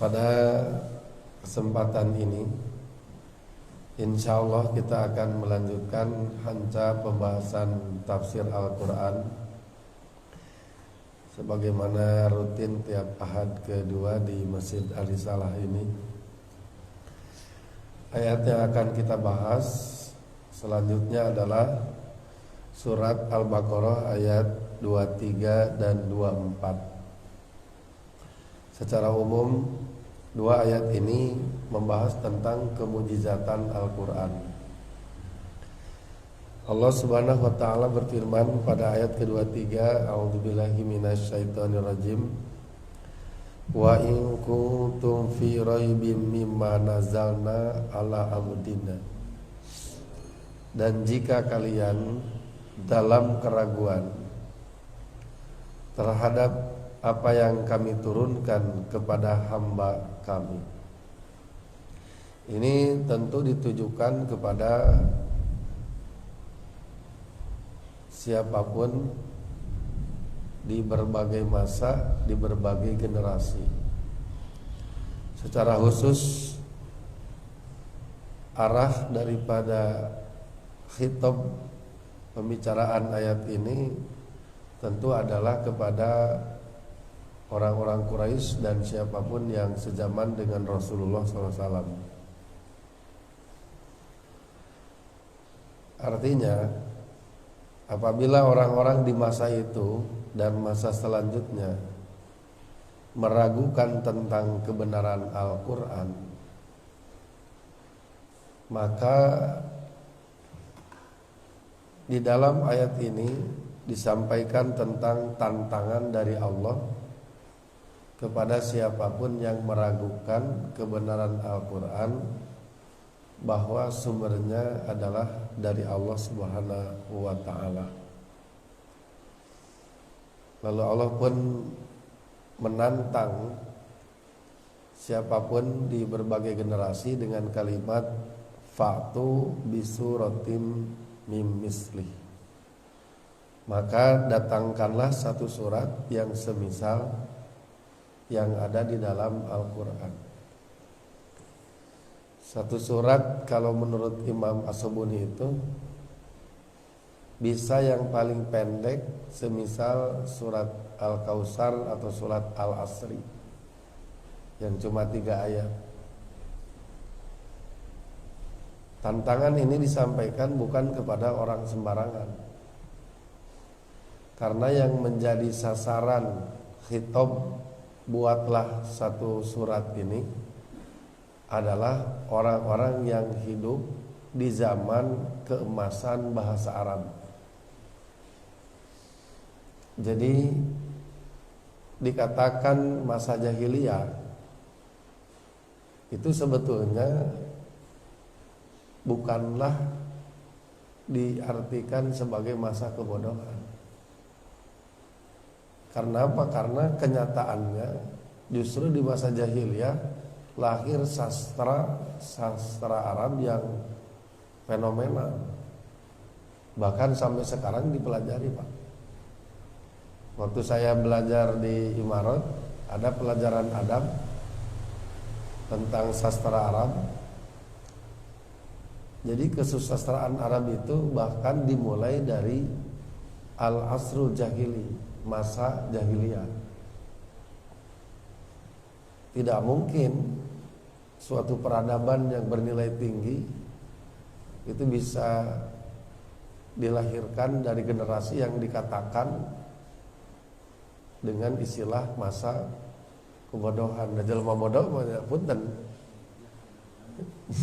Pada kesempatan ini insya Allah kita akan melanjutkan hanca pembahasan tafsir Al-Quran sebagaimana rutin tiap ahad kedua di Masjid Ar-Risalah ini. Ayat yang akan kita bahas selanjutnya adalah surat Al-Baqarah ayat 23 dan 24. Secara umum, dua ayat ini membahas tentang kemujizatan Al-Quran. Allah Subhanahu wa ta'ala berfirman pada ayat ke-23, A'udzubillahi minasyaitonirrajim. Wa in kuntum fi raibim mimma nazalna ala abdina. Dan jika kalian dalam keraguan terhadap apa yang kami turunkan kepada hamba kami. Ini tentu ditujukan kepada siapapun di berbagai masa, di berbagai generasi. Secara khusus arah daripada khitab pembicaraan ayat ini tentu adalah kepada orang-orang Quraisy dan siapapun yang sezaman dengan Rasulullah SAW. Artinya, apabila orang-orang di masa itu dan masa selanjutnya meragukan tentang kebenaran Al-Quran, maka di dalam ayat ini disampaikan tentang tantangan dari Allah kepada siapapun yang meragukan kebenaran Al-Quran, bahwa sumbernya adalah dari Allah Subhanahu wa ta'ala. Lalu Allah pun menantang siapapun di berbagai generasi dengan kalimat fa'tu bisuratim mim mislih. Maka datangkanlah satu surat yang semisal yang ada di dalam Al-Quran. Satu surat kalau menurut Imam As-Subuni itu bisa yang paling pendek semisal surat Al-Kautsar atau surat Al-Asri yang cuma 3 ayat. Tantangan ini disampaikan bukan kepada orang sembarangan, karena yang menjadi sasaran khitab buatlah satu surat ini adalah orang-orang yang hidup di zaman keemasan bahasa Arab. Jadi dikatakan masa jahiliyah itu sebetulnya bukanlah diartikan sebagai masa kebodohan. Karena apa? Karena kenyataannya justru di masa jahiliyah lahir sastra Arab yang fenomenal. Bahkan sampai sekarang dipelajari, Pak. Waktu saya belajar di Imarat, ada pelajaran adab tentang sastra Arab. Jadi kesusastraan Arab itu bahkan dimulai dari al-asrul jahili, masa jahiliyah. Tidak mungkin suatu peradaban yang bernilai tinggi itu bisa dilahirkan dari generasi yang dikatakan dengan istilah masa kebodohan. Nah, jelema bodoh punten.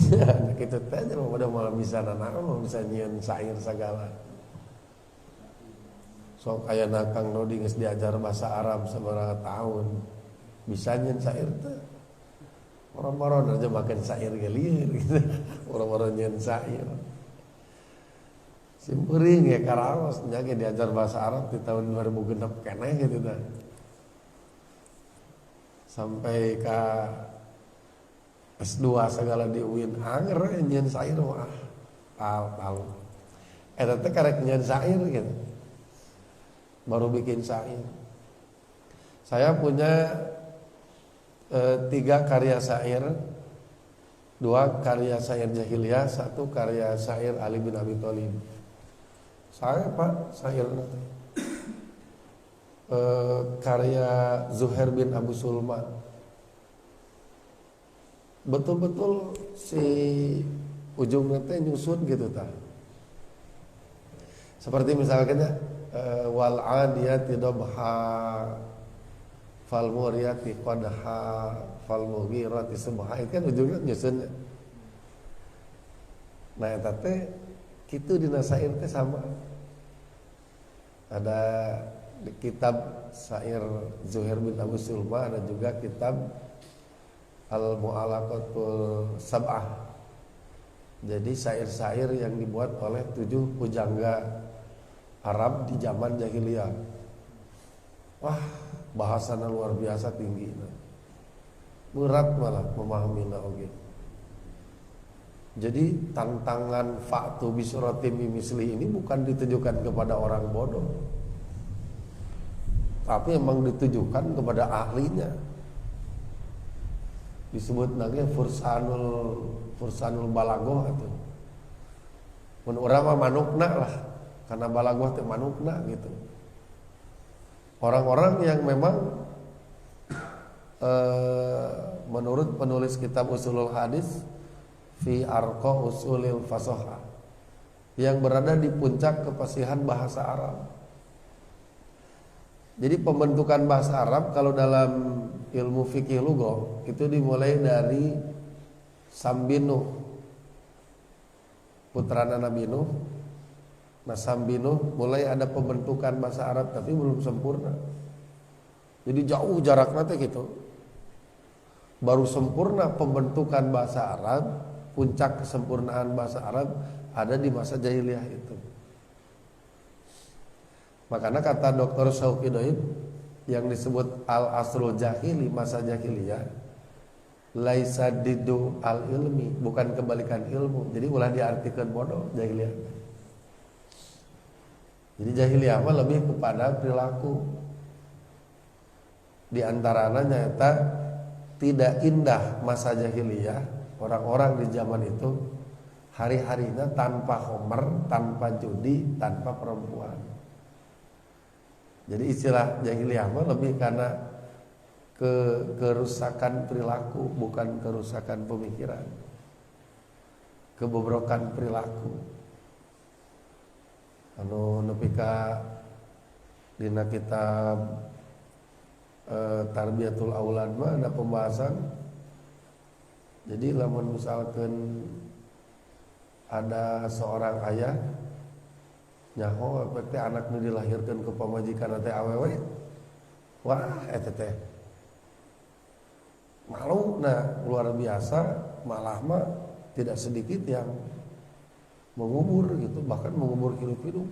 Ya, kitu teh jelema bodoh malah bisa nanaon, bisa nyieun sair sagala. Sok aya Kang Rodi geus diajar bahasa Arab sabaraha tahun. Bisa nyeun sair teh. Moro-moro aja makan sair ge lieur gitu. Moro-moro nyeun sair. Simpuring ya karaos nya ge diajar bahasa Arab di tahun 2006 keneh gitu tah. Sampai ka S2 segala di UIN anger nyeun sair mah. Tahu. Eta teh karek nyeun sair gitu. Baru bikin sair. Saya punya 3 karya syair, 2 karya syair jahiliyah, 1 karya syair Ali bin Abi Thalib. Saya Pak syair karya Zuhair bin Abu Sulma. Betul-betul si ujungnya teh nyusun gitu ta. Seperti misalnya wal adiyati dabha fal muriyati qadha fal mughirati subha, itu kan ujungnya nyusun. Nah eta teh kitu dina syair teh sama. Ada di kitab syair Zuhair bin Abu Sulma, ada juga kitab Al-Mu'allaqatul Sab'ah. Jadi syair-syair yang dibuat oleh 7 pujangga Arab di zaman jahiliyah. Wah, bahasana luar biasa tinggi. Berat malah memahaminya oge. Jadi tantangan fa'tu bi suratim misli ini bukan ditujukan kepada orang bodoh, tapi memang ditujukan kepada ahlinya. Disebut lagi fursanul balagoh atau mun urang mah manukna lah, karena balagoh teh manukna gitu. Orang-orang yang memang menurut penulis kitab Usulul Hadis fi arqa usulil fasahah, yang berada di puncak kefasihan bahasa Arab. Jadi pembentukan bahasa Arab kalau dalam ilmu fikih lugha itu dimulai dari Sambinu, putrana Nabi Nuh. Nah Sambinu mulai ada pembentukan bahasa Arab tapi belum sempurna. Jadi jauh jaraknya teh gitu. Baru sempurna pembentukan bahasa Arab, puncak kesempurnaan bahasa Arab ada di masa jahiliyah itu. Makanya kata Dr. Syauqi Doib yang disebut al-asrul jahili, masa jahiliyah, laisa didu al-ilmi, bukan kebalikan ilmu. Jadi ulah diartikan bodoh jahiliyah. Jadi jahiliyah mah lebih kepada perilaku. Di antaranya nyata tidak indah masa jahiliyah, orang-orang di zaman itu hari-harinya tanpa homer, tanpa judi, tanpa perempuan. Jadi istilah jahiliyah mah lebih karena kerusakan perilaku, bukan kerusakan pemikiran, kebobrokan perilaku. Anu nepi ka dina kitab Tarbiyatul Aulad mah ada pembahasan. Jadi lamun misalkan ada seorang ayah nyaho teh anak nu dilahirkan ke pamajikan teh awewe, wah eta teh malu nah luar biasa, malah mah tidak sedikit yang mengubur gitu, bahkan mengubur hidup-hidup.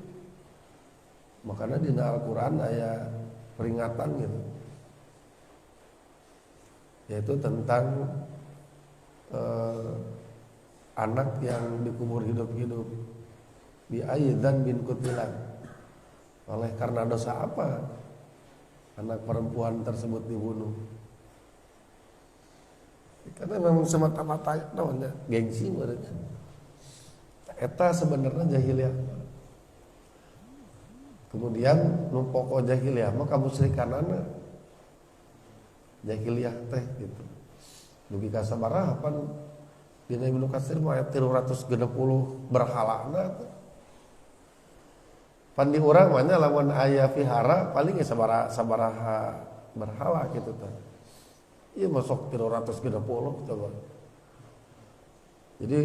Makanya di Al-Qur'an aya peringatan gitu, yaitu tentang anak yang dikubur hidup-hidup. Bi aidan bin kutilan, oleh karena dosa apa anak perempuan tersebut dibunuh? Karena memang semata-mata namanya gengsi mereka. Eta sebenarnya jahiliyah. Kemudian nu pokok jahiliyah mah kamusyrikanana. Jahiliyah teh gitu. Dugi ka sabaraha pan dina Ibnu Katsir mah ayat 360 berhalana teh. Pan di urang mah nya lamun aya vihara paling sabaraha berhala gitu teh. Ieu masuk 360 coba. Jadi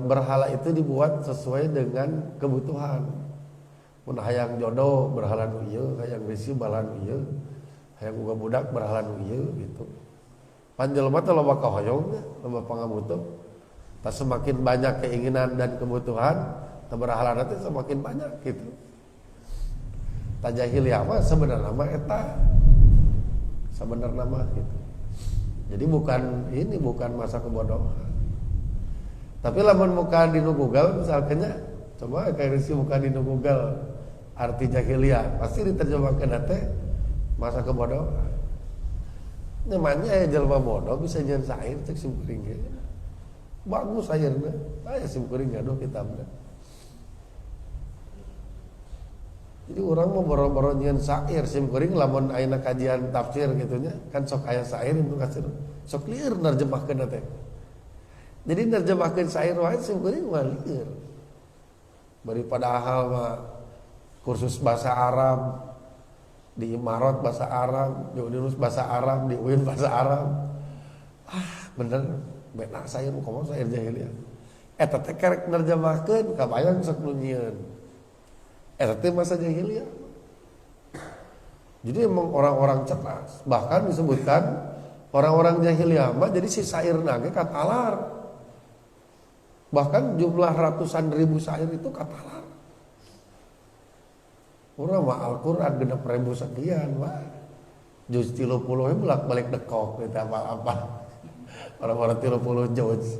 berhala itu dibuat sesuai dengan kebutuhan. Mun hayang jodoh berhala nu ieu, hayang risi berhala nu ieu, hayang boga budak berhala nu ieu gitu. Pan jelema teh loba kahoyongna, loba pangabutuh. Tak semakin banyak keinginan dan kebutuhan, berhala nanti semakin banyak gitu. Tajahiliyah mah sebenarnya mah eta sebenarnya mah gitu. Jadi bukan masa kebodohan. Tapi lamun muka di Google misalnya, coba kayak risi muka di Google arti jahiliyah, pasti diterjemahkan teh masa kebodohan. Namanya aya jelema bodoh bisa nyeun sair cek simkuring ge. Bagus airna. Aya simkuring gaduh kitabna. Jadi orang mau boro-boro nyeun sair simkuring lamun ayeuna kajian tafsir gitu nya, kan sok aya sair itu kasir. Sok lieur nerjemahkeun teh. Jadi nerjemahkeun sair wae simkuring mah lieur. Bari padahal mah kursus bahasa Arab di Imarat bahasa Arab, di Unilus bahasa Arab, di UIN bahasa Arab. Bener benak sair kumaha sair jahiliyah. Eta teh karek nerjemahkeun kabayang sok nu nyieun. Eta teh masa jahiliyah. Jadi emang orang-orang cerdas. Bahkan disebutkan orang-orang jahiliyah mah jadi si sairna ge katalar. Bahkan jumlah ratusan ribu sair itu katalar. Urang mah Al-Qur'an 6.000 sekian wah. Juz 30 bolak-balik dekok eta apa-apa. Orang-orang 30 juz.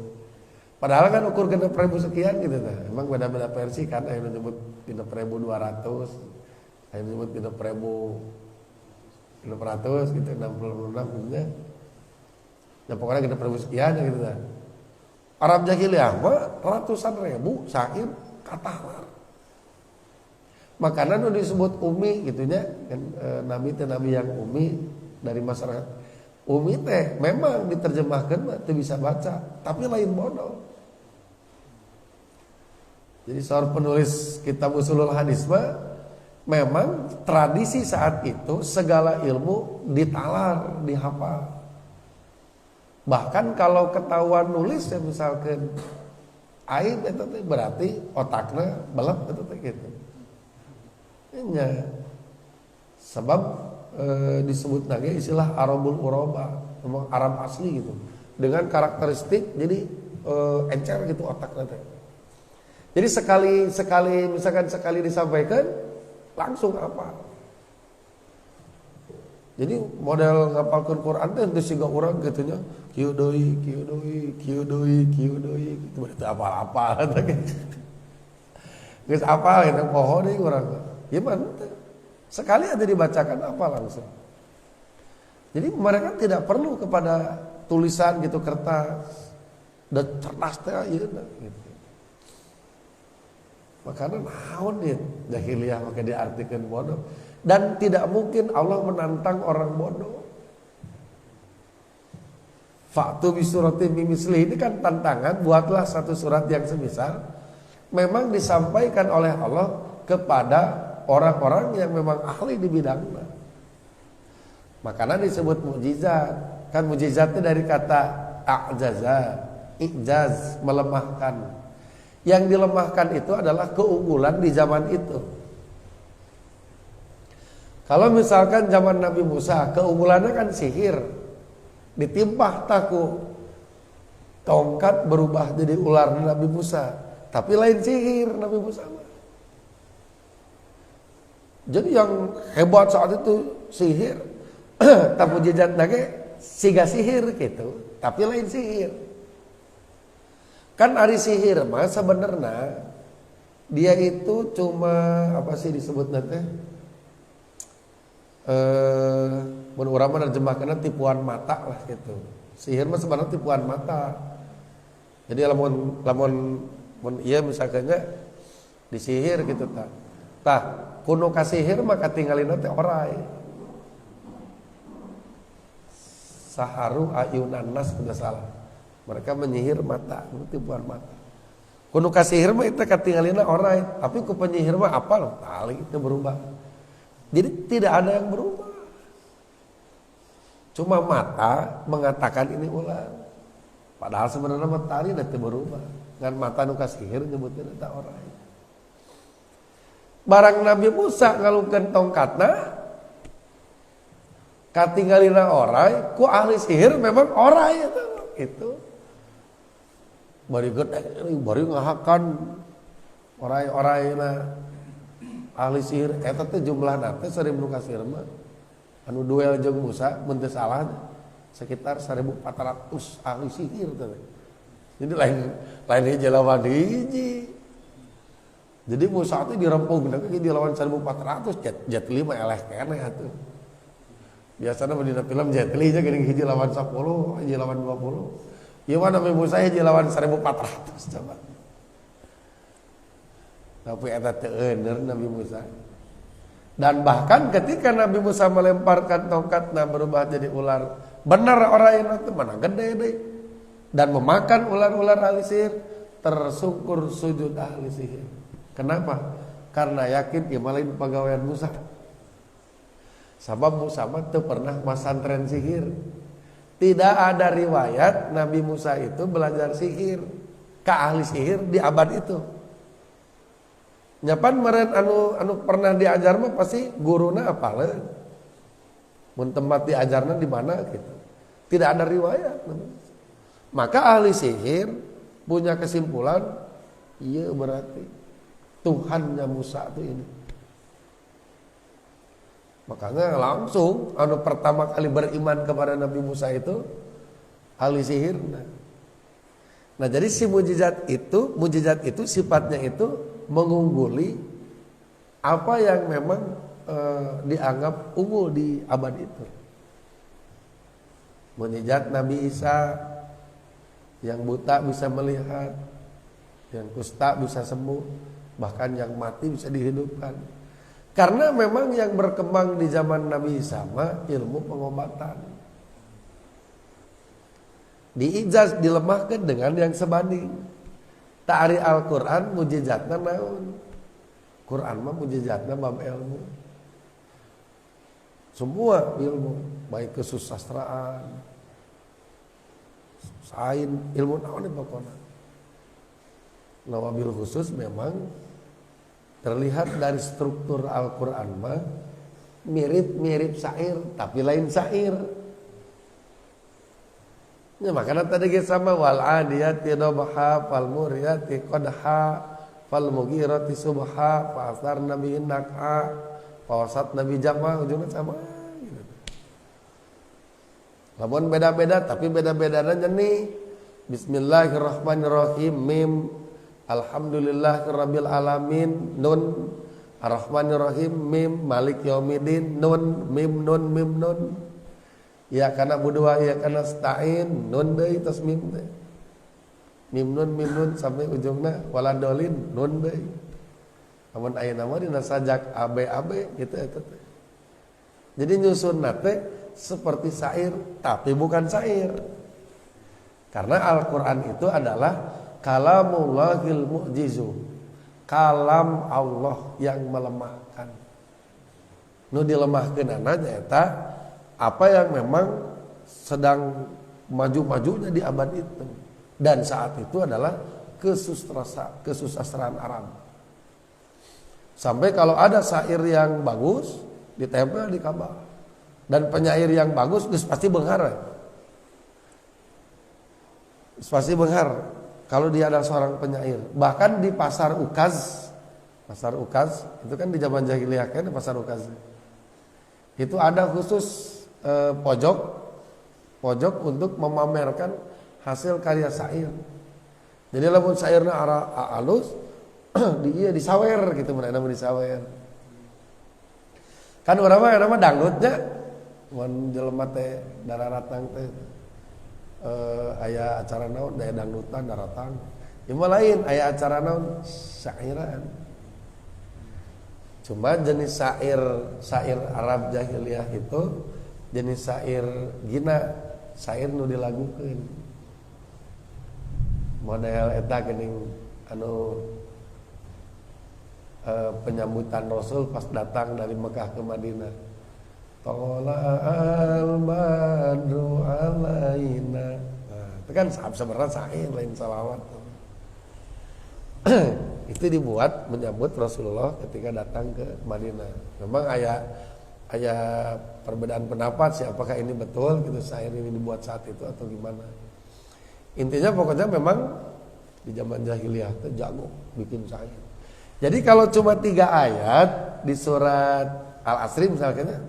Padahal kan ukur 6.000 sekian gitu tah. Emang beda-beda versi kan aya nu nyebut 6.200, aya nu nyebut 6.600 gitu 66 nya. Ya pokoknya 6.000 sekian gitu tah. Arab jahiliyah mah ratusan ribu sair katalar. Makanan udah disebut umi gitunya kan, nabi teh nabi yang umi dari masyarakat. Umi teh memang diterjemahkan mah teu bisa baca, tapi lain bodoh. Jadi seorang penulis kitab Ushulul Hadis mah memang tradisi saat itu segala ilmu ditalar, dihafal. Bahkan kalau ketahuan nulis ya misalkan aib itu berarti otaknya belum itu gitu. Ya. Sebab disebut lagi istilah Arabul Uroba, memang Arab asli gitu. Dengan karakteristik jadi encer gitu otaknya. Jadi sekali misalkan sekali disampaikan langsung apa? Jadi model ngapalkeun Quran teh teu siga urang kitu nya, kieu deui kitu berarti apal-apal teh. Geus apal eta poho deui urang. Ya mah sekali aja dibacakan apa langsung. Jadi mereka tidak perlu kepada tulisan gitu kertas dan cerdas teh ayeuna gitu. Makanya naon dia jahiliyah maka diartikan bodoh. Dan tidak mungkin Allah menantang orang bodoh. Fa'tu bi suratin mimithlihi ini kan tantangan, buatlah satu surat yang semisal. Memang disampaikan oleh Allah kepada orang-orang yang memang ahli di bidangnya. Makanya disebut mukjizat. Kan mukjizatnya dari kata a'jaza, i'jaz, melemahkan. Yang dilemahkan itu adalah keunggulan di zaman itu. Kalau misalkan zaman Nabi Musa, keunggulannya kan sihir. Ditimpah taku tongkat berubah jadi ular Nabi Musa. Tapi lain sihir Nabi Musa. Jadi yang hebat saat itu sihir. Tapi jejak nage siga sihir gitu. Tapi lain sihir. Kan ari sihir mah sebenarnya dia itu cuma apa sih disebutnya teh? Mun urang mah nerjemahkeunna tipuan mata lah gitu. Sihir mah sebenarnya tipuan mata. Jadi lamun ieu misalkannya disihir gitu tah. Tah, kuno kasihir mah katinggalina teh oray. Saharu ayunan nas udah salah. Mereka menyihir mata, tipuan mata. Kuno kasihir mah itu katinggalina oray, tapi ku penyihir mah apa loh? Tali itu berubah. Jadi tidak ada yang berubah. Cuma mata mengatakan ini ular. Padahal sebenarnya matahari itu berubah. Dengan mata nu kasihir nyebutnya eta oray. Barang Nabi Musa ngalungkeun tongkatna katinggalina oray, ku ahli sihir memang oray eta gitu. Bari gede bari ngahakan oray-orayna ahli sihir eta teh jumlahna teh 1000 kasihir mah anu duel jeung Musa mun teu salah sekitar 1400 ahli sihir teh. Jadi lain hiji lawan hiji. Jadi Musa teh dirempung di lawan 1400 jet 5 eleh keneh atuh. Biasanya dina film Jet Li aja geuning hiji lawan 10, hiji lawan 20. Ieu mah Nabi Musa hiji lawan 1400 coba. Tapi eta teu eueur Nabi Musa. Dan bahkan ketika Nabi Musa melemparkan tongkatnya berubah jadi ular, benar orang itu mana gede deh. Dan memakan ular-ular ahli sihir, tersungkur sujud ahli sihir. Kenapa? Karena yakin imalain pegawaian Musa. Sabab Musa itu pernah masantren sihir. Tidak ada riwayat Nabi Musa itu belajar sihir ke ahli sihir di abad itu. Nyapan meren anu pernah diajar mah pasti guruna apaleun. Mun tempat diajarna di mana gitu. Tidak ada riwayat. Maka ahli sihir punya kesimpulan, iya berarti Tuhannya Musa itu ini. Makanya langsung anu pertama kali beriman kepada Nabi Musa itu ahli sihir. Nah jadi si mujizat itu sifatnya itu mengungguli apa yang memang dianggap unggul di abad itu. Mujizat Nabi Isa yang buta bisa melihat, yang kusta bisa sembuh, bahkan yang mati bisa dihidupkan. Karena memang yang berkembang di zaman Nabi Isa mah ilmu pengobatan. Diijaz dilemahkan dengan yang sebanding. Ta'ari Al-Quran mujizatna naon. Quran mah mujizatna bab ilmu. Semua ilmu, baik kesusastraan, sains, ilmu naon pokoknya. Nah wabil khusus memang terlihat dari struktur Al-Quran mah mirip-mirip syair tapi lain syair. Ya makanya tadi kita sama wal adiyati dabha fal muriyati qadha fal mughirati subha fa asar nabi nakha fa wasat nabi jama ujungnya sama gitu. Lamun beda-beda tapi beda-bedana nih. Bismillahirrahmanirrahim mim alhamdulillahirabbil alamin nun arrahmanirrahim mim malik yaumiddin nun mim nun ya kana budua ya kana stain nun deui tos mim teh mim nun sampai ujungna waladolin nun deui amun aya nama dina sajak abe gitu eta teh. Jadi nyusunna teh seperti syair tapi bukan syair. Karena Al-Qur'an itu adalah kalamullahil mu'jizu, kalam Allah yang melemahkan. Nu dilemahkeunana nyaeta apa yang memang sedang maju-majunya di abad itu. Dan saat itu adalah kesusastraan Arab. Sampai kalau ada syair yang bagus ditempel di Ka'bah dan penyair yang bagus geus pasti beunghar. Pasti beunghar. Kalau dia ada seorang penyair, bahkan di pasar Ukaz itu kan di zaman jahiliyah kan pasar Ukaz. Itu ada khusus pojok untuk memamerkan hasil karya syair. Jadi lamun syairna alus dia disawer gitu mereka disawer. Kan urang mah nama dangdutnya mun jelema teh dararatang teh aya acara naon daya dangdutan daratang. Ieu lain aya acara naon syairan. Cuma jenis syair Arab jahiliyah itu jenis syair gina, syair nu dilagukeun. Model eta geuning anu penyambutan Rasul pas datang dari Mekah ke Madinah. Tola'al badru alaina. Nah, itu kan sebenarnya syair lain salawat. Itu dibuat menyambut Rasulullah ketika datang ke Madinah. Memang aya perbedaan pendapat sih apakah ini betul gitu syair ini dibuat saat itu atau gimana. Intinya pokoknya memang di zaman jahiliyah itu jago bikin syair. Jadi kalau cuma 3 ayat di surat Al-Asr misalnya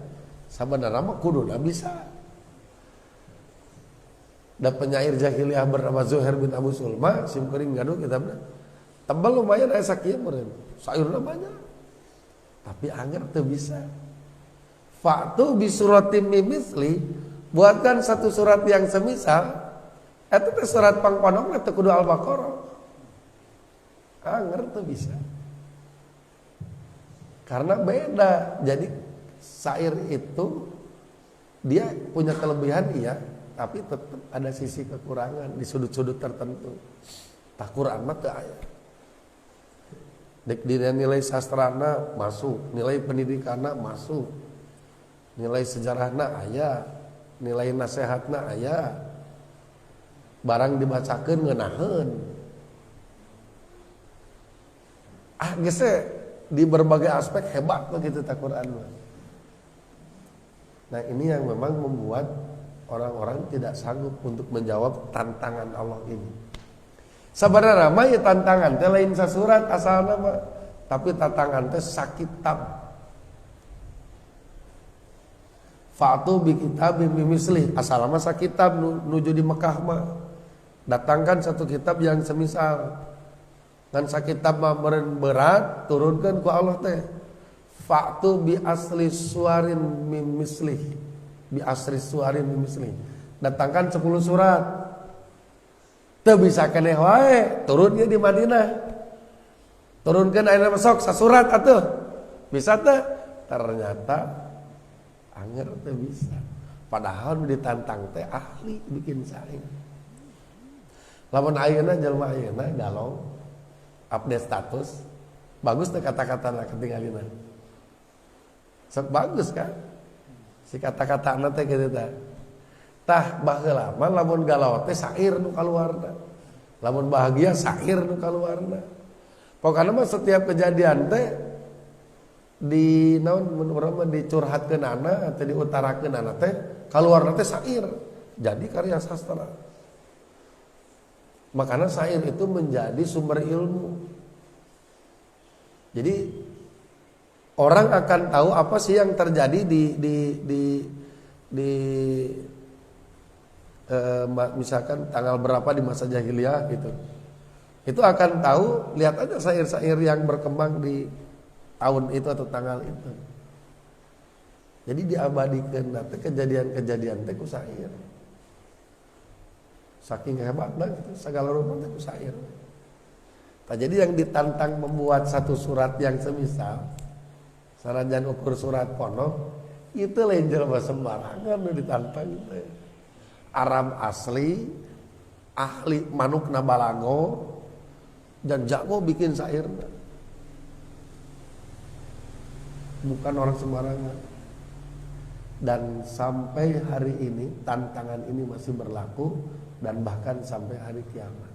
sabanara mah kuduna bisa. Dan penyair jahiliyah bernama Zuhair bin Abu Sulma sim kuring gaduh kitabna. Tebal lumayan aya sakieu meureun. Sairna banyak. Tapi anger teu bisa. Fa'tu bi suratim mimithli, buatkan satu surat yang semisal. Eta teh surat pangpondokna teu kudu Al-Baqarah. Ngerti bisa. Karena beda. Jadi syair itu dia punya kelebihan iya, tapi tetap ada sisi kekurangan di sudut-sudut tertentu. Tak Quran mah teu aya. Dek dina nilai sastrana masuk, nilai pendidikanna masuk. Nilai sejarahna aya, nilai nasihatna aya. Barang dibacakeun ngeunaheun. Geus di berbagai aspek hebat begitu tak Quran. Nah, ini yang memang membuat orang-orang tidak sanggup untuk menjawab tantangan Allah ini. Sabarana mah ya tantangan teh lain sasurat asalna mah, tapi tantangan teh sakitab. Fa'tu bi kitabim mimisli, asalna mah sakitab nuju di Mekah mah. Datangkan satu kitab yang semisal. Dan sakitab mah meureun berat turunkeun ku Allah teh. Fa'tu bi asli suwarin mimisli. Bi asri suwarin mimisli. Datangkan 10 surat. Teu bisa keneh wae, turunnya di Madinah. Turunkeun ayeuna sok sasurat atuh. Bisa teu? Ternyata anger teu bisa. Padahal ditantang teh ahli bikin saing. Lamun ayeuna jelema ayeuna galau update status, bagus teh kata-katana ketinggalina. Sok bagus kan? Si kata-katana teh kitu teh. Tah baheula mah lamun galau teh sair nu kaluarna. Lamun bahagia sair nu kaluarna. Pokona mah setiap kejadian teh di naon mun urang mah dicurhatkeun ana atau diutarakeun ana teh kaluarna teh sair. Jadi karya sastra. Makanya syair itu menjadi sumber ilmu. Jadi orang akan tahu apa sih yang terjadi misalkan tanggal berapa di masa jahiliyah gitu. Itu akan tahu, lihat aja syair-syair yang berkembang di tahun itu atau tanggal itu. Jadi diabadikan nanti kejadian-kejadian teh ku syair. Saking hebatnya gitu, segala rupa itu syair. Nah, jadi yang ditantang membuat satu surat yang semisal, sanajan ukur surat pono, itu lain jelema sembarangan nu ditantang itu. Aram asli, ahli manukna balago, dan jago bikin syair. Bukan orang sembarangan. Dan sampai hari ini tantangan ini masih berlaku. Dan bahkan sampai hari kiamat.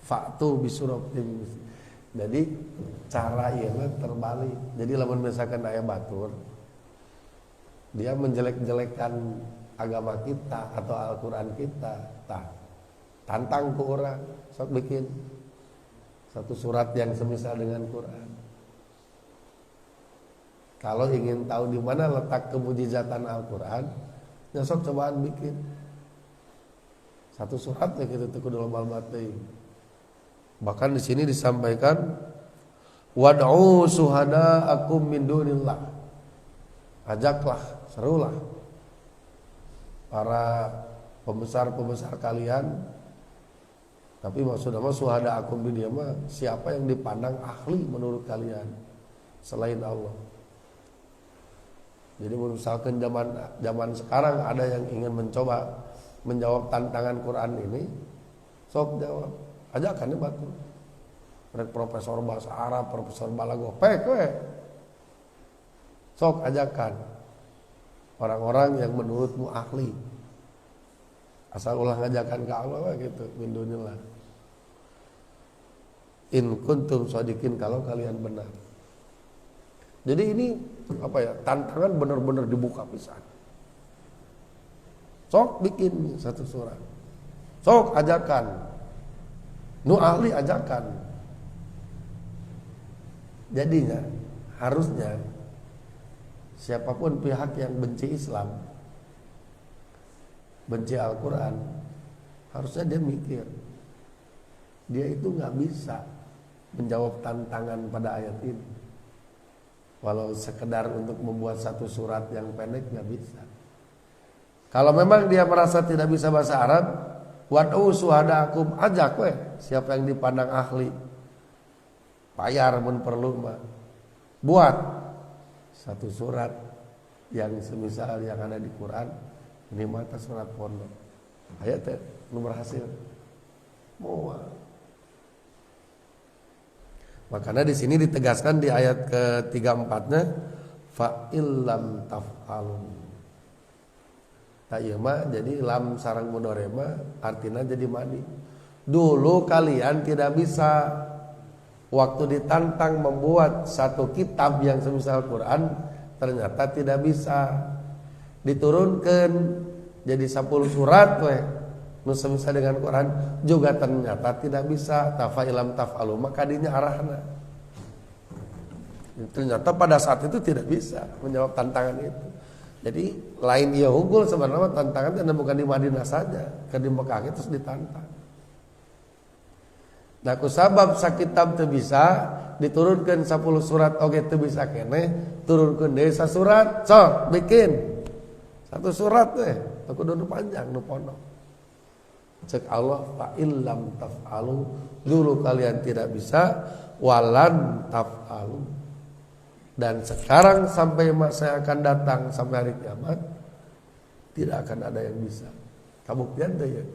Fa'tu bisuratin. Jadi cara ieu terbalik. Jadi lamun misalkan aya batur, dia menjelek-jelekkan agama kita atau Al-Qur'an kita, tantang ku urang, sok bikin satu surat yang semisal dengan Quran. Kalau ingin tahu di mana letak kemujizatan Al-Qur'an, ya sok cobaan bikin. Satu surat ya kita teu kudu loba teuing. Bahkan di sini disampaikan wad'u suhada'akum min dunillah. Ajaklah, serulah para pembesar-pembesar kalian. Tapi maksudnya mah suhada'akum di dia mah siapa yang dipandang ahli menurut kalian selain Allah. Jadi misalkan zaman sekarang ada yang ingin mencoba menjawab tantangan Quran ini, sok jawab. Ajakan nih batu. Rek profesor bahasa Arab, profesor balago, pek we. Sok ajakan. Orang-orang yang menurutmu ahli. Asal ulah ngajakan ke Allah we gitu, min dunillah. In kuntum shadiqin, kalau kalian benar. Jadi ini apa ya? Tantangan benar-benar dibuka pisan. Sok bikin satu surat. Sok ajakan. Nu ahli ajakan. Jadinya harusnya siapapun pihak yang benci Islam, benci Al-Quran, harusnya dia mikir, dia itu gak bisa menjawab tantangan pada ayat ini. Walau sekedar untuk membuat satu surat yang pendek nggak bisa. Kalau memang dia merasa tidak bisa bahasa Arab, wad'u suhadaakum, ajak we siapa yang dipandang ahli. Bayar pun perlu mah. Buat satu surat yang semisal yang ada di Quran, ini mata surat pondok. Ayat nomor hasil. Moal. Makanya di sini ditegaskan di ayat ke-34-nya fa illam taf'alun. Tak ieu mah jadi lam sareng mudhari mah artina jadi madi. Dulu kalian tidak bisa waktu ditantang membuat satu kitab yang semisal Quran ternyata tidak bisa diturunkan jadi 10 surat weh nu semisal dengan Quran juga ternyata tidak bisa tafailam taf'alu maka dinya arahna. Ternyata pada saat itu tidak bisa menjawab tantangan itu. Jadi lain ieu hungkul sebenarnya tantangan itu bukan di Madinah saja, ke di Mekah terus ditantang. Nah kusabab sakitab teu bisa diturunkan 10 surat oge teu bisa keneh turunkeun deui surat sok bikin satu surat teh kudu nu panjang nu pondok. Cek Allah fa illam taf'alu dulu kalian tidak bisa walan taf'alu dan sekarang sampai masa akan datang sampai hari kiamat tidak akan ada yang bisa. Kabuktian teh ya.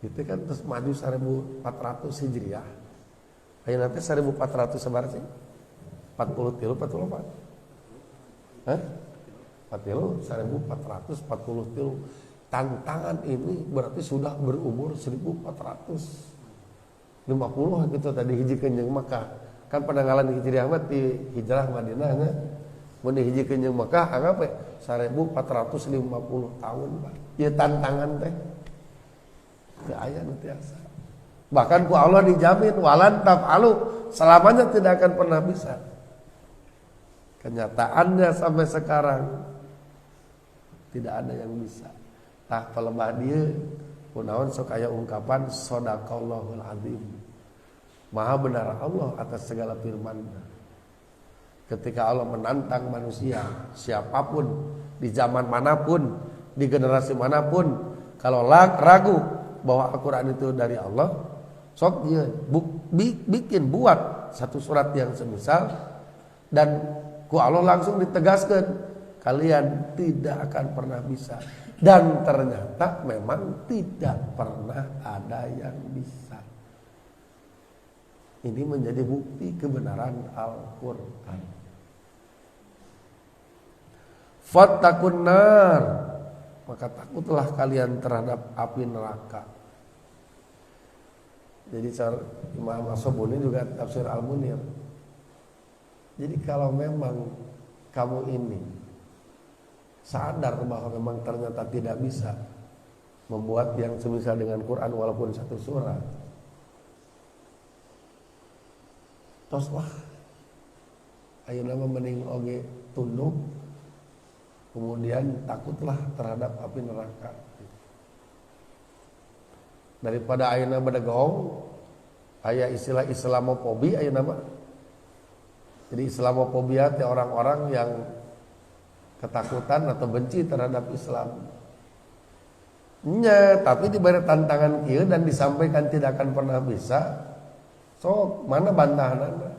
Itu kan terus maju 1400 Hijriah. Ayeuna teh 1400 sabar sih? 43 44. Hah? 43 1443. Tantangan ini berarti sudah berumur 1450 gitu tadi hijikeun jeung Makkah. Kan penanggalan Hijriah mah di hijrah Madinahnya. Mun dihijikeun jeung Makkah anggap we 1450 tahun, Pak. Ieu tantangan teh. Teu aya nu tiasa. Bahkan ku Allah dijamin walan taf'alu, selamanya tidak akan pernah bisa. Kenyataannya sampai sekarang tidak ada yang bisa. Tah pelebah dia kunaon sok aya ungkapan shadaqallahul azim. Maha benar Allah atas segala firman-Nya. Ketika Allah menantang manusia, siapapun di zaman manapun, di generasi manapun, kalau ragu bahwa Al-Qur'an itu dari Allah, sok dia bikin buat satu surat yang semisal dan ku Allah langsung ditegaskan kalian tidak akan pernah bisa. Dan ternyata memang tidak pernah ada yang bisa. Ini menjadi bukti kebenaran Al-Quran. Fattakun nar, maka takutlah kalian terhadap api neraka. Jadi Imam As-Sabuni juga tafsir Al-Munir. Jadi kalau memang kamu ini sadar bahwa memang ternyata tidak bisa membuat yang semisal dengan Quran walaupun satu surat, toslah ayeuna mah mending oge tunduk kemudian takutlah terhadap api neraka daripada ayeuna bedegong aya istilah Islamofobi ayeuna mah. Jadi Islamofobia teh orang-orang yang ketakutan atau benci terhadap Islam. Nya, tapi diberi tantangan kieu dan disampaikan tidak akan pernah bisa. Sok mana bantahanna?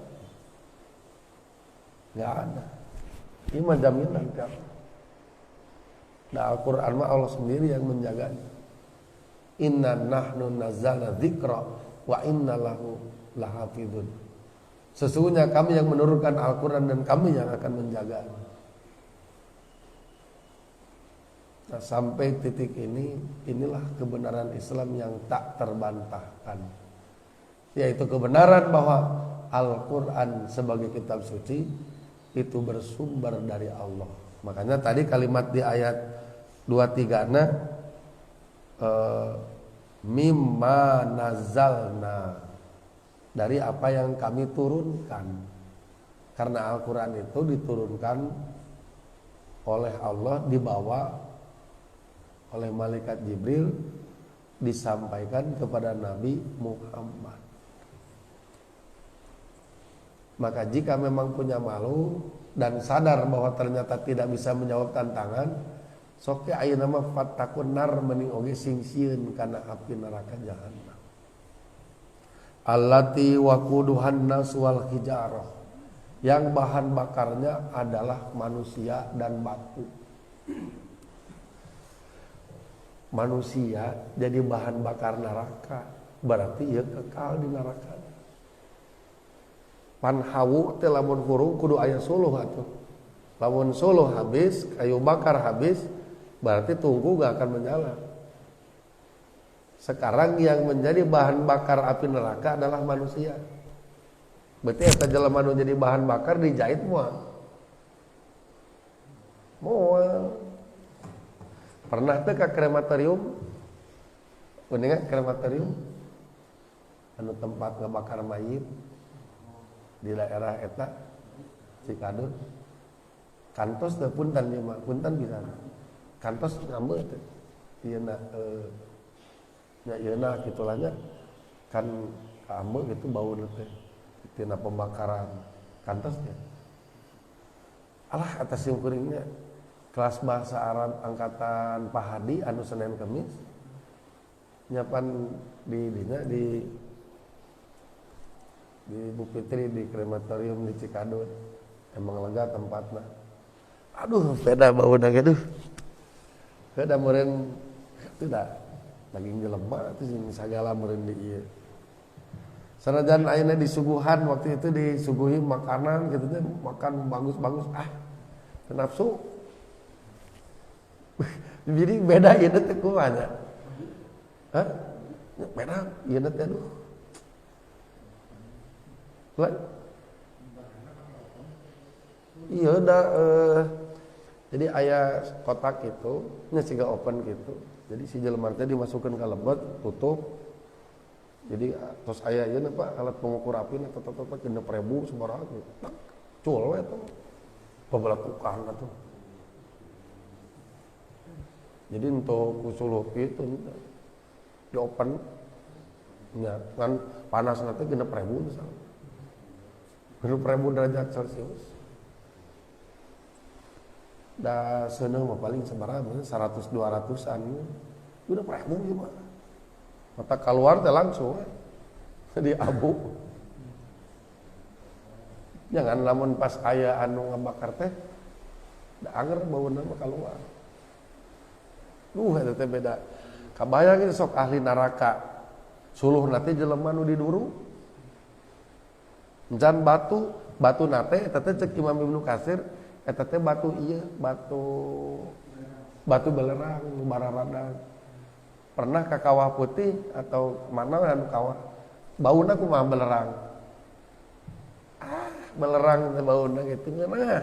Enggak ada. Ini mah jaminan kan. Nah, Al-Qur'an mah Allah sendiri yang menjaganya. Inna nahnu nazzalna dzikra wa inna lahu lahafizun. Sesungguhnya kami yang menurunkan Al-Qur'an dan kami yang akan menjaganya. Nah, sampai titik ini, inilah kebenaran Islam yang tak terbantahkan. Yaitu kebenaran bahwa Al-Quran sebagai kitab suci itu bersumber dari Allah. Makanya tadi kalimat di ayat 23-na mimma nazzalna, dari apa yang kami turunkan. Karena Al-Quran itu diturunkan oleh Allah, dibawa oleh malaikat Jibril, disampaikan kepada Nabi Muhammad. Maka jika memang punya malu dan sadar bahwa ternyata tidak bisa menjawab tantangan, sok ayeuna mah fattaqun nar mending oge sing-sieun kana api neraka jahanam. Allati waquduhan nas wal hijarah, yang bahan bakarnya adalah manusia dan batu. Manusia jadi bahan bakar neraka, berarti ya kekal di neraka. Pan hawu teh lamun hurung kudu aya suluh atuh. Lamun suluh habis, kayu bakar habis, berarti tungku gak akan menyala. Sekarang yang menjadi bahan bakar api neraka adalah manusia. Berarti eta jelema nu jadi bahan bakar dijahit moal. Moal. Pernah teh ka krematorium? Kuningan krematorium? Anu tempat ngebakar mayit di daerah eta Cikadut. Kantos teh punten ieu mah, punten bisa. Kantos ngambeu teh. Ieu na nya ieu na kitu lah nya. Kan kaambeu gitu bauna teh. Tina pembakaran kantos teh. Alah atas sim kuringnya kelas bahasa Arab angkatan Pak Hadi anu Senin Kemis nyapan di Bu Fitri di krematorium di Cikadut. Emang lega tempatna. Aduh, beda bauna ge duh. Beda meureun teu da daging jelema teh sing sagala meureun di ieu. Sanajan ayeuna disuguhan waktu itu disuguhi makanan gitu teh makan bagus-bagus teu nafsu. Jadi beda ieu teh kumaha? Hah? Beda ieu teh aduh. Lah. Iya da jadi aya kotak itu nya siga open gitu. Jadi si jelema teh dimasukkeun ka lebet, tutup. Jadi terus aya ieu Pak alat pengukur api na tet 6.000 sabaraha gitu. Cul we eta. Pabalakukan atuh. Jadi untuk usuluh itu di open nya kan panasna teh 6.000 misalnya. 6.000 derajat Celcius. Da seuneu mah paling sabaraha 100-200an. Udah 6.000 ieu mah. Mata keluar teh langsung di abu. Jangan lamun pas aya anu ngabakar teh da anger bauna mah keluar. Eta teh beda. Kabayang ieu sok ahli neraka. Suluhna teh jelema nu diduru. Encan batu nate eta teh cek Imam Ibnu Katsir eta teh batu ieu, batu belerang nu bararadang. Pernah ka kawah putih atau mana anu kawah? Bauna kumaha belerang? Belerang teh bauna kitu ngeunah.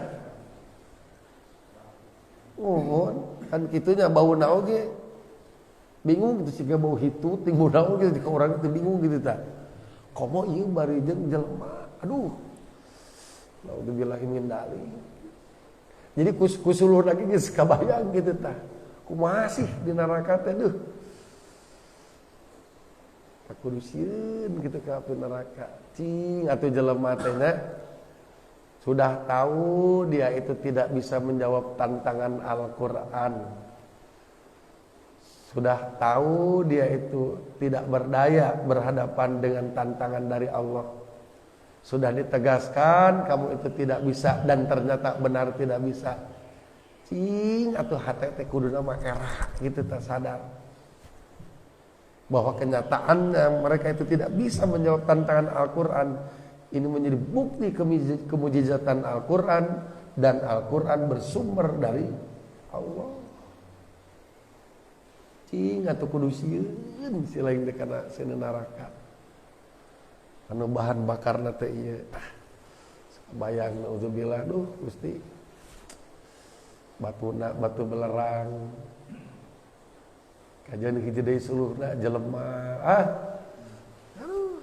Kan kitunya bauna oge bingung gitu siga bau hitu ting bau gitu ka urang teh bingung gitu tah. Komo ieu bari jeung jelema. Aduh. Naudzubillahi min dzalik. Jadi kusuluh lagi geus kabayang gitu tah. Kumaha sih di neraka teh duh. Kudu sieun gitu ka api neraka. Cing atuh jelema teh sudah tahu dia itu tidak bisa menjawab tantangan Al-Qur'an. Sudah tahu dia itu tidak berdaya berhadapan dengan tantangan dari Allah. Sudah ditegaskan kamu itu tidak bisa dan ternyata benar tidak bisa. Cing atuh hate teh kuduna mah erah gitu tak sadar. Bahwa kenyataannya mereka itu tidak bisa menjawab tantangan Al-Quran. Ini menjadi bukti kemujizatan Al-Quran. Dan Al-Quran bersumber dari Allah. Cing atau kudu sieun silaing teh kana sieun neraka. Anu bahan bakarna teh ieu. Bayang naudzubillah duh Gusti. Batu belerang. Kajian hiji deui suluhna jelema. Aduh.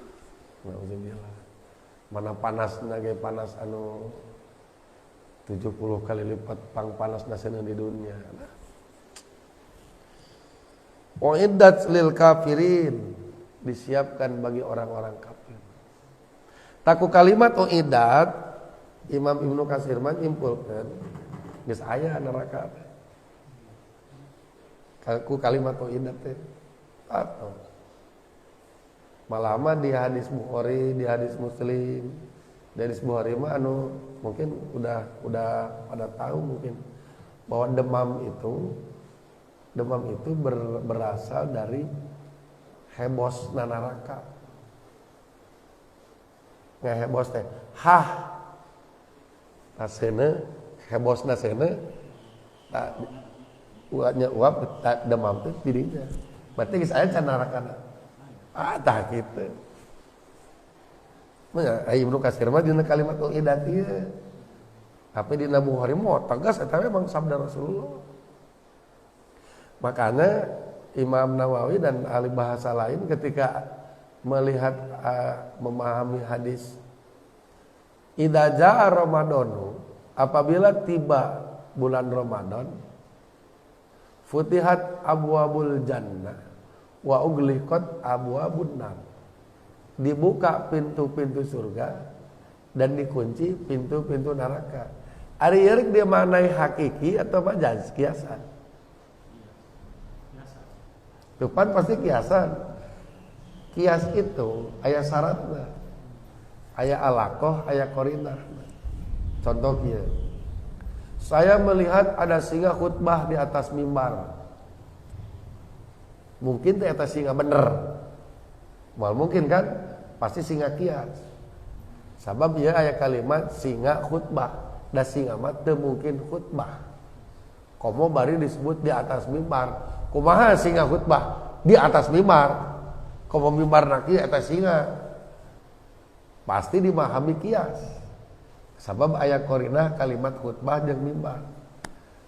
Naudzubillah. Mana panasna ge panas anu 70 kali lipat pang panasna seuneu di dunia. Uiddat lil kafirin, disiapkan bagi orang-orang kafir. Taku kalimat uidat Imam Ibnu Katsir mah nyimpulkeun geus aya neraka teh. Ku kalimat uidat teh. Atau malah mah di hadis Bukhari, di hadis Muslim, di hadis Bukhari mah anu mungkin udah pada tahu mungkin bahwa demam itu berasal dari hebos neraka. Ngehebos teh nasena hebos nasena tak uapnya uap tak demam teh dirinya berarti geus aya can narakana tah kitu mah Ibnu Katsir mah dina kalimat uidat ieu tapi dina Bukhari mah tegas eta memang sabda Rasulullah. Makanya Imam Nawawi dan ahli bahasa lain ketika melihat memahami hadis idza jaa ramadhanu, apabila tiba bulan Ramadan, futihat abwabul jannah wa ughliqat abwabun nar, dibuka pintu-pintu surga dan dikunci pintu-pintu neraka. Ari eureuk dia manai hakiki atau majaz kiasan? Depan pasti kiasan. Kias itu aya syaratna, aya alaqah, aya qarinah. Contoh kieu. Saya melihat ada singa khutbah di atas mimbar. Mungkin teh eta singa bener. Mal mungkin kan? Pasti singa kias. Sabab ieu aya kalimat singa khutbah, da singa mah teu mungkin khutbah. Komo bari disebut di atas mimbar. Kumaha singa khutbah di atas mimbar? Komo mimbar naki eta singa. Pasti dimahami kias. Sabab aya qarinah kalimat khutbah jeung mimbar.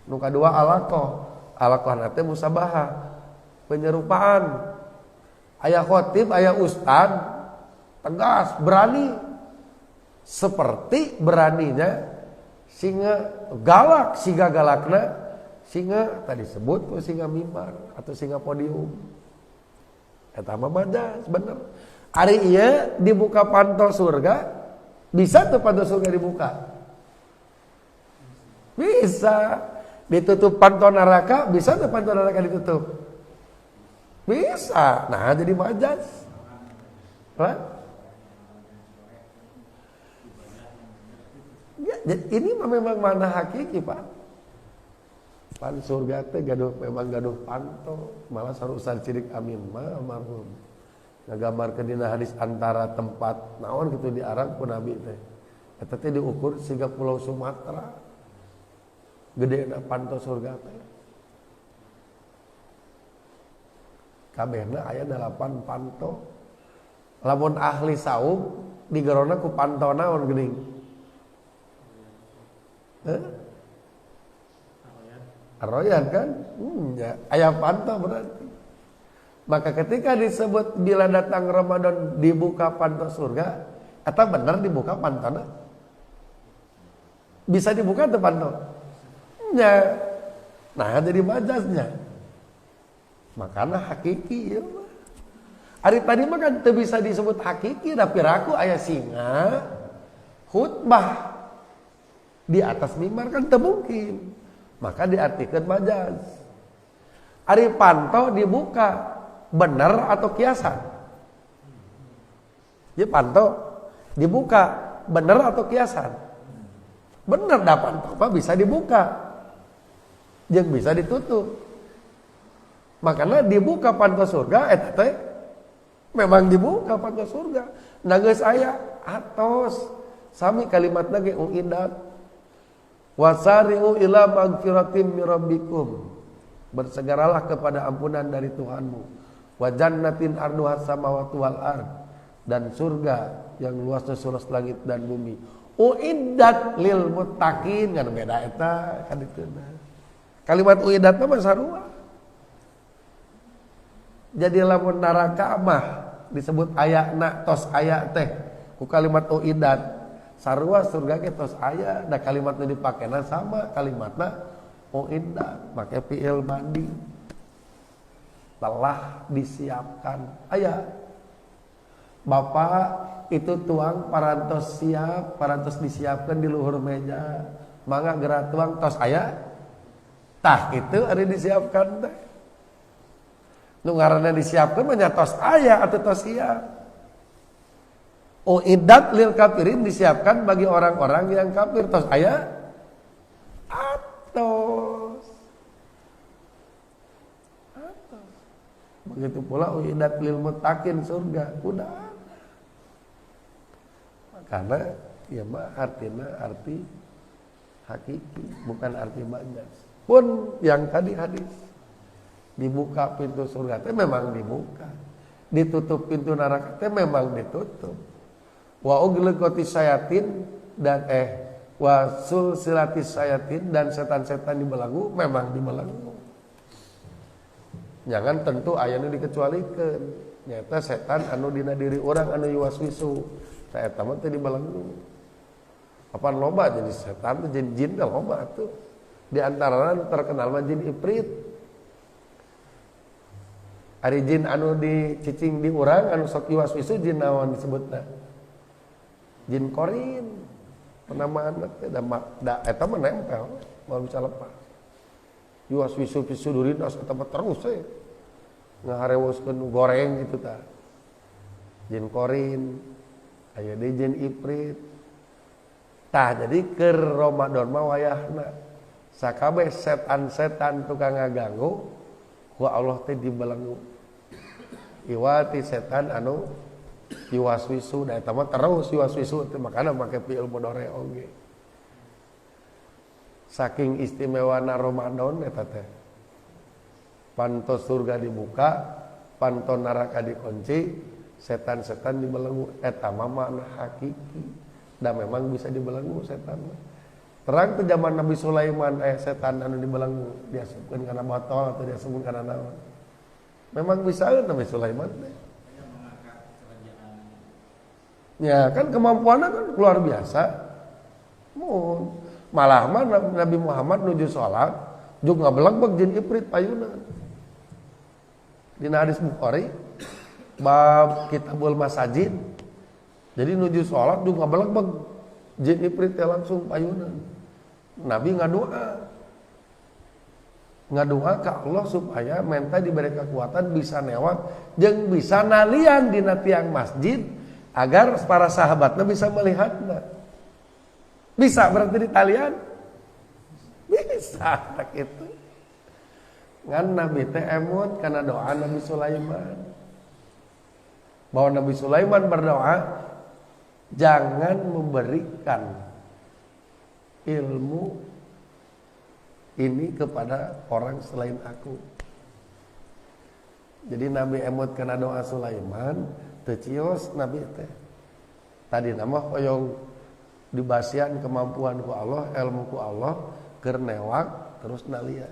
Nu kadua alaqah. Alaqah teh musabahah, penyerupaan. Aya khatib, aya ustad, tegas, berani. Seperti beraninya singa galak, singa galakna singa tadi sebut singa mimbar atau singa podium. Eta mah majaz bener. Ari ieu dibuka panto surga, bisa tuh panto surga dibuka? Bisa. Ditutup panto neraka, bisa tuh panto neraka ditutup? Bisa. Nah, jadi majaz. Hah? Ya, ini memang mana hakiki, Pak. Pan surga teh memang gaduh panto, malah sarusan Sidik Amin mah almarhum ngagambarkeun dina hadis antara tempat naon kitu di Arab ku Nabi teh eta teh diukur siga pulau Sumatera gedeuna panto surga teh kabehna aya 8 panto. Lamun ahli saum digerona ku panto naon geuning? Arroyan kan? Ya. Aya panto berarti. Maka ketika disebut bila datang Ramadan dibuka panto surga, eta bener dibuka pantona? Bisa dibuka tuh panto? Ya. Nah, jadi majaznya. Makanya hakiki ya. Ari tadi mah kan teu bisa disebut hakiki tapi raku aya singa khutbah di atas mimbar kan teu mungkin. Maka diartikan majaz. Ari panto dibuka bener atau kiasan? Ya panto dibuka bener atau kiasan? Bener dah panto apa bisa dibuka, jeung bisa ditutup. Makanya dibuka panto surga eta teh memang dibuka panto surga. Nah geus aya atos sami kalimatna ge uidat. Wasari'u ila magfiratim mir rabbikum, bersegeralah kepada ampunan dari Tuhanmu. Wa jannatin arduhas samawati wal ard, dan surga yang luasnya seluas langit dan bumi. Uiddat lil muttaqin, kan beda eta kan itu. Kalimat uiddat mah sarua. Jadi lamun neraka mah disebut ayana tos aya teh ku kalimat uiddat. Sarua surga ge tos aya, da kalimatna dipakena sama kalimatna uiddat, make fi'il madi. Telah disiapkan. Aya. Bapak itu tuang parantos siap, parantos disiapkan di luhur meja. Mangga gerak tuang tos aya. Tah itu ada disiapkan teh. Nu ngaranna disiapkan mah nya tos aya atau tos siap. Uiddat lil kafirin disiapkan bagi orang-orang yang kafir tos aya. Atos. Begitu pula uiddat lil muttaqin surga udah. Karena ya mah artinya arti hakiki, bukan arti majas. Pun yang tadi hadis dibuka pintu surga teh memang dibuka, ditutup pintu neraka teh memang ditutup. Wa ugliqatis sayatin dan wa sulsilatis sayatin dan setan-setan dibelenggu memang dibelenggu. Jangan tentu ayana dikecualikeun. Nyata setan anu dina diri orang anu yuwaswisu. Saya tamat tadi belenggu. Apaan loba jadi setan tuh jin dah loba tuh. Di antara terkenal mah jin ifrit. Ari jin anu dicicing di urang anu sok yuwaswisu jin naon disebutna? Jin korin. Penamaan teh da eta mah nempel, mau bisa lepas. Yuwaswisu pisudurin as eta mah terus ngaharewoskeun goreng gitu tah. Jin korin. Aya deui jin ifrit. Tah jadi keur Ramadan mah wayahna sakabeh setan-setan tukang ngaganggu ku Allah teh dibelenggu. Iwati setan anu yuwaswisu da eta mah terus yuwaswisu teh makana make fi'il mudhari oge. Saking istimewana Ramadan eta teh. Pantos surga dibuka, pantos neraka dikunci. Setan-setan dibelenggu eta mah makna hakiki dan memang bisa dibelenggu setan. Terang teh zaman Nabi Sulaiman setan anu dibelenggu diasupkeun kana botol atau diasupkeun kana naon. Memang bisa Nabi Sulaiman teh. Ya kan kemampuannya kan luar biasa. Malah mah Nabi Muhammad nuju salat juga ngabelegbeg jin ifrit payunan. Dina hadis Bukhari bab kitabul masajid. Jadi nuju sholat juga belak-belak jin ifrit langsung payunan. Nabi ngadoa ke Allah supaya menta diberi kekuatan bisa newat jeung bisa nalian dina tiang masjid agar para sahabatnya bisa melihatnya. Bisa berarti di talian? Bisa tak itu. Ngan Nabi teh emut karena doa Nabi Sulaiman. Bahwa Nabi Sulaiman berdoa, jangan memberikan ilmu ini kepada orang selain aku. Jadi Nabi emut kena doa Sulaiman, teu cios Nabi teh. Tadi nama hoyong dibasian kemampuan ku Allah, ilmu ku Allah, keur newak terus nalian.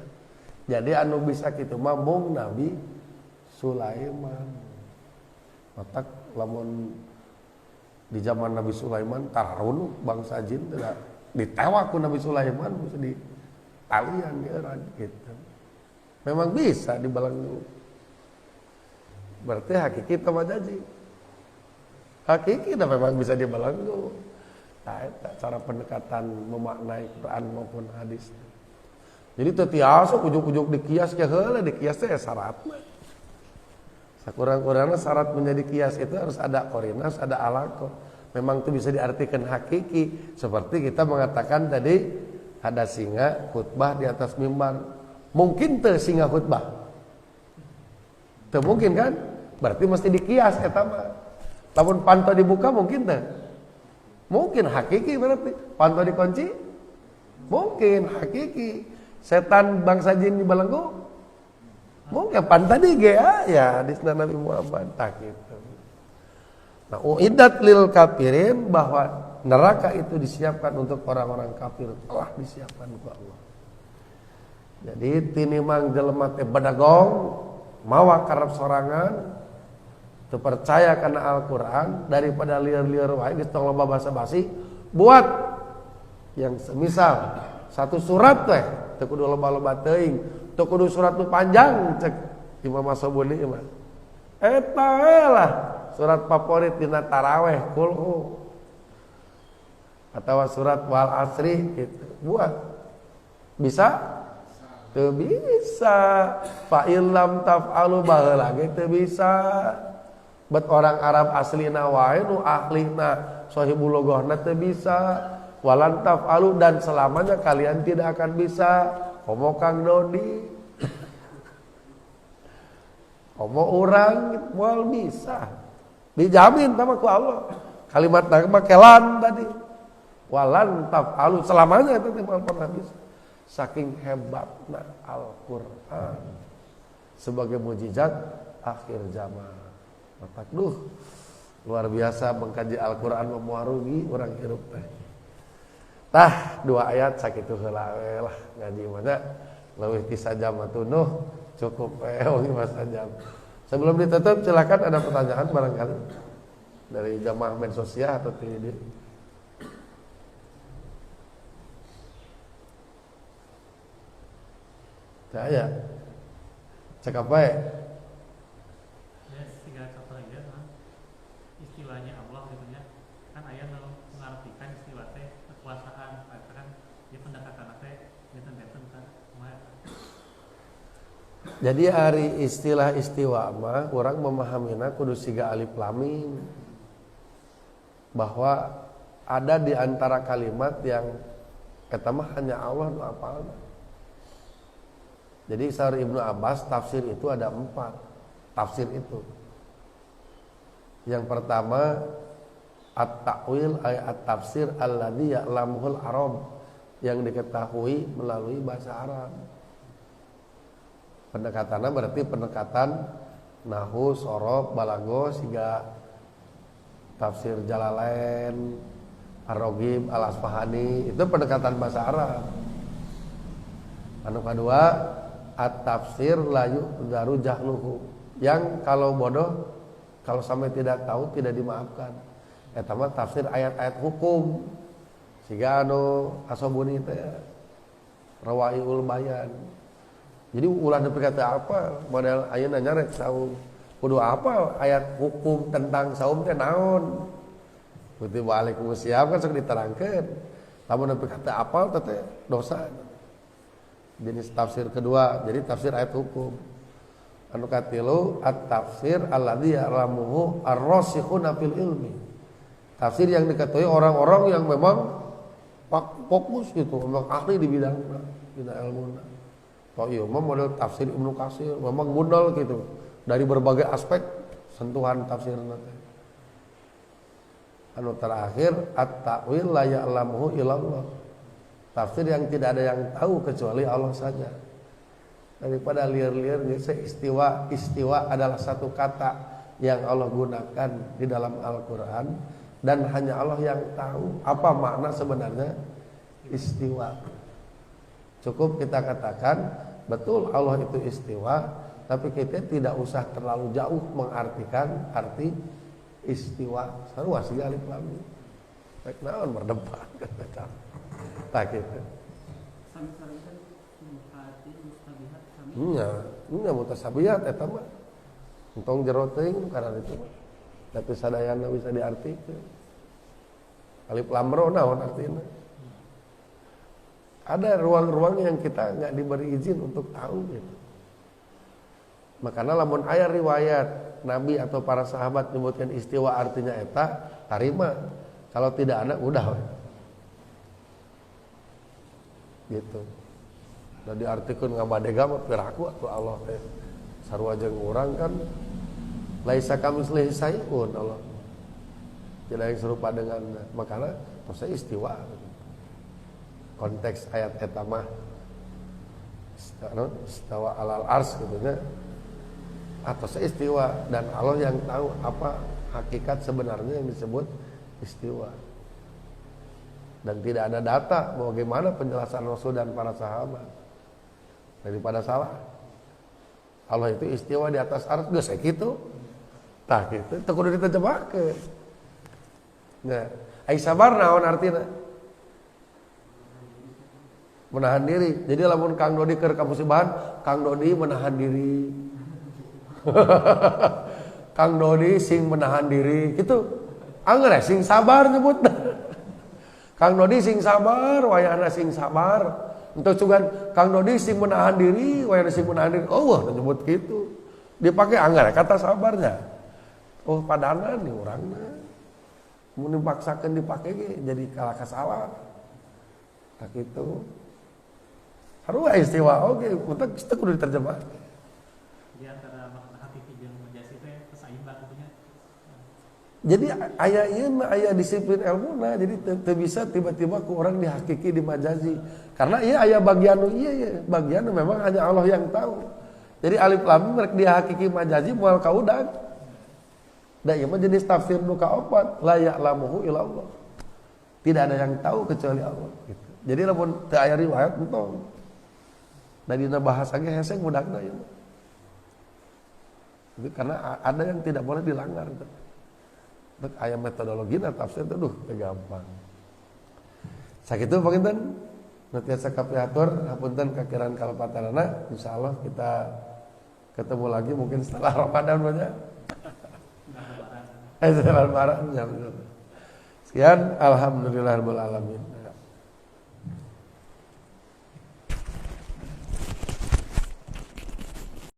Jadi anu bisa kitu mah mung Nabi Sulaiman. Matak lamun di zaman Nabi Sulaiman tarun bangsa jin tidak ditewak ku Nabi Sulaiman bisa di talian gitu. Memang bisa dibelenggu. Berarti hakiki teh majazi. Hakiki dah memang bisa dibelenggu. Nah, eta cara pendekatan memaknai Quran maupun hadis. Jadi teu tiasa ujug-ujug dikias ke heula dikias teh syaratna. Sakurang-kurangnya syarat menjadi kias itu harus ada qorinas, ada alaqah. Memang itu bisa diartikan hakiki. Seperti kita mengatakan tadi ada singa khutbah di atas mimbar. Mungkin teu singa khutbah? Teu mungkin kan? Berarti mesti dikias eta mah. Lamun panto dibuka mungkin teu? Mungkin hakiki berarti. Panto dikunci? Mungkin hakiki. Setan bangsa jin dibelenggu? Mungkin pan tadi ya hadisna Nabi Muhammad tak gitu. Nah, uiddat lil kafirin bahwa neraka itu disiapkan untuk orang-orang kafir, telah disiapkan oleh Allah. Jadi tinimang jelema teh badagong mawa karep sorangan teu percaya kana Al-Qur'an daripada lieur-lieur wae geus tong loba basa-basi buat yang semisal satu surat teh teu kudu loba-loba teuing. Teu kudu surat nu panjang cek Imam As-Sabuni mah. Eta lah surat favorit dina taraweh kulhu atau surat wal asri gitu. Buat bisa? Teu bisa. Fa illam taf'alu baheula ge teu bisa. Bet orang Arab aslina wae nu ahlina sahibul logohna teu bisa. Walan taf'alu dan selamanya kalian tidak akan bisa. Komo Kang Dodi. Komo urang moal bisa. Dijamin sama ku Allah. Kalimat mah kelan tadi. Walan taf'alu selamanya itu tidak pernah bisa. Saking hebatnya Al-Quran sebagai mujizat akhir zaman. Luar biasa mengkaji Al-Quran memuarugi orang hirup teh. Tah 2 ayat sakitu heula lah ngaji mana leuwih ti sajam atuh cukup wong 5 jam. Sebelum ditutup silakan ada pertanyaan barangkali dari jamaah medsosnya atau tidak. Saya cek apa ya? Ya, tiga contoh aja kan. Istilahnya Allah gitu ya. Kan aya nu mengartikan istilah teh kekuasaan, kan dia pendekatan teh benten-benten kan. Jadi hari istilah istiwa mah orang memahaminya kudu siga alif lam mim. Bahwa ada di antara kalimat yang eta mah hanya Allah nu apalna. Jadi saur Ibnu Abbas tafsir itu ada 4 tafsir itu. Yang pertama at-ta'wil ay at-tafsir alladzi ya'lamuhul Arab, yang diketahui melalui bahasa Arab. Pendekatannya berarti pendekatan nahwu, sorof, balago, siga tafsir Jalalain, Ar-Raghib, Al-Asfahani, itu pendekatan bahasa Arab. Anu kedua at-tafsir layu daru jahluhu, yang kalau bodoh, kalau sampai tidak tahu tidak dimaafkan. Eta mah tafsir ayat-ayat hukum. Siga anu Asobuni teh Rawaiul Bayan. Jadi ulah dipikir apa model ayeuna nyarek saum. Kudu apa ayat hukum tentang saum teh naon? Kudu Waalaikumsalam kan sok diterangkeun. Lamun dipikir apa teh dosa. Jenis tafsir kedua, jadi tafsir ayat hukum. Anu katilu at-tafsir alladzi ya'lamuhu ar-rasikhuna fil ilmi. Tafsir yang diketahui orang-orang yang memang fokus gitu, memang ahli di bidangnya, bidang ilmunya. Oh iya, model tafsir Ibnu Katsir memang mudal gitu dari berbagai aspek sentuhan tafsirna teh. Anu terakhir at-ta'wil la ya'lamuhu illallah. Tafsir yang tidak ada yang tahu kecuali Allah saja. Daripada liar-liar istiwa adalah satu kata yang Allah gunakan di dalam Al-Quran, dan hanya Allah yang tahu apa makna sebenarnya istiwa. Cukup kita katakan betul Allah itu istiwa, tapi kita tidak usah terlalu jauh mengartikan arti istiwa. Sarua siga alif lam mim. Baik naon berdebat kata. Tak gitu. Sami-sami kan muhati mustabihat sami. Nya mutasabihat eta mah. Entong jero teuing karena itu mah. Tapi sadayana bisa diartikeun. Alif lam ra naon artina? Ada ruang-ruang yang kita enggak diberi izin untuk tahu gitu. Makanya lamun aya riwayat Nabi atau para sahabat menyebutkan istiwa artinya eta, tarima. Kalau tidak ada udah we. Gitu. Dan diartikeun ngabadega mah piraku atuh Allah teh. Sarua jeung urang kan laisa kamitslihi sayun Allah. Tidak yang serupa dengan makana maksudnya istiwa. Konteks ayat eta mah istawa alal ars gitu nya. Atau istiwa, dan Allah yang tahu apa hakikat sebenarnya yang disebut istiwa. Dan tidak ada data bagaimana penjelasan Rasul dan para sahabat. Daripada salah. Allah itu istiwa di atas arsy geus kitu. Tah kitu teu kudu diterjemahkeun. Nah, ai sabar naon artina? Menahan diri. Jadi lamun Kang Dodi keur ka musibahan, Kang Dodi menahan diri. Kang Dodi sing menahan diri gitu. Angger sing sabar nyebut. Kang Dodi sing sabar, wayahna sing sabar. Untuk cuman Kang Dodi sing menahan diri, wayahna sing menahan diri. Oh, nyebut gitu. Dipakai angger kata sabarnya. Oh, padana nih orangna. Mun dipaksakeun dipake ge jadi kalah salah. Tak gitu. Harus istiwa oge, utek itu kudu diterjemah. Di antara makna hakiki jeung majazi teh seimbang tentunya. Jadi aya ieu mah aya disiplin ilmuna, jadi teu bisa tiba-tiba ku orang dihakiki di majazi. Karena ieu aya bagian nu ieu ya, bagian nu memang hanya Allah yang tahu. Jadi alif lam mim rek dihakiki majazi moal kaudag. Da ieu mah jenis tafsir nu kaopat, la ya'lamuhu illallah. Tidak ada yang tahu kecuali Allah gitu. Jadi lamun teu aya riwayat entong. Da dina bahasa ge heseng budakna ieu. Itu karena ada yang tidak boleh dilanggar gitu. Untuk aya metodologina tafsir teh duh teu gampang. Sakitu panginten nu tiasa kapiatur hapunten kakiran kalpatanana insyaallah kita ketemu lagi mungkin setelah Ramadan banyak. Setelah Lebaran. Sekian alhamdulillahirabbil alamin.